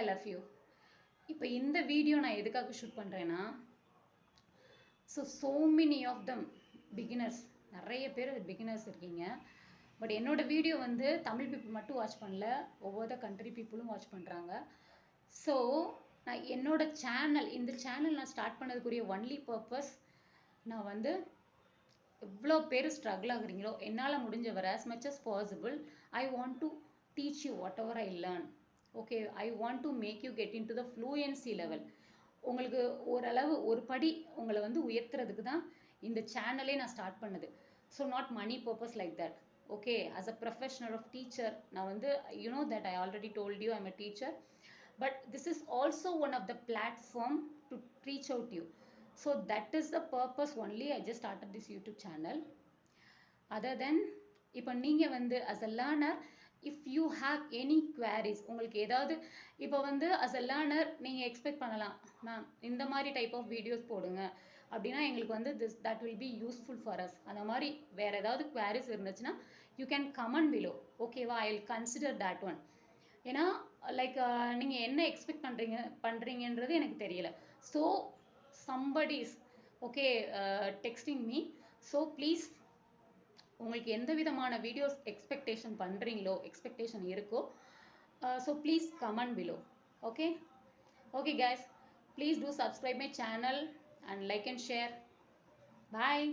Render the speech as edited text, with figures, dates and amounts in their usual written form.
I love you. இப்போ இந்த video நான் எதுக்காக ஷூட் பண்ணுறேன்னா, so many of them beginners, நிறைய பேர் பிகினர்ஸ் இருக்கீங்க. பட் என்னோட வீடியோ வந்து தமிழ் பீப்புள் மட்டும் வாட்ச் பண்ணல, ஒவ்வொரு கண்ட்ரி பீப்புளும் வாட்ச் பண்ணுறாங்க. ஸோ நான் என்னோட சேனல், இந்த சேனல் நான் ஸ்டார்ட் பண்ணதுக்குரிய ஒன்லி பர்பஸ், நான் வந்து எவ்வளோ பேர் ஸ்ட்ரகிள் ஆகுறீங்களோ என்னால் முடிஞ்ச வர as much as possible I want to teach you whatever I learn. Okay, I want to make you get into the fluency level. உங்களுக்கு ஓரளவு ஒரு படி உங்களை வந்து உயர்த்துறதுக்கு தான் இந்த சேனலே நான் ஸ்டார்ட் பண்ணது. So not money purpose like that. Okay, as a professional of teacher நான் வந்து you know that I already told you I am a teacher. But this is also one of the platform to reach out you. So that is the purpose only I just started this YouTube channel. Other than இப்போ நீங்கள் வந்து as a learner, if you have any queries, உங்களுக்கு ஏதாவது இப்போ வந்து as a learner நீங்கள் expect பண்ணலாம், ma'am இந்த மாதிரி டைப் ஆஃப் வீடியோஸ் போடுங்க அப்படின்னா எங்களுக்கு வந்து that will be useful for us. அந்த மாதிரி வேறு ஏதாவது queries இருந்துச்சுன்னா you can comment below. ஓகேவா, I will consider that one. ஏன்னா லைக் நீங்கள் என்ன எக்ஸ்பெக்ட் பண்ணுறீங்கன்றது எனக்கு தெரியல. So somebody is texting me. So please, உங்களுக்கு எந்த விதமான வீடியோஸ் எக்ஸ்பெக்டேஷன் இருக்கோ, so please comment below. Okay guys, please do subscribe my channel and like and share. Bye.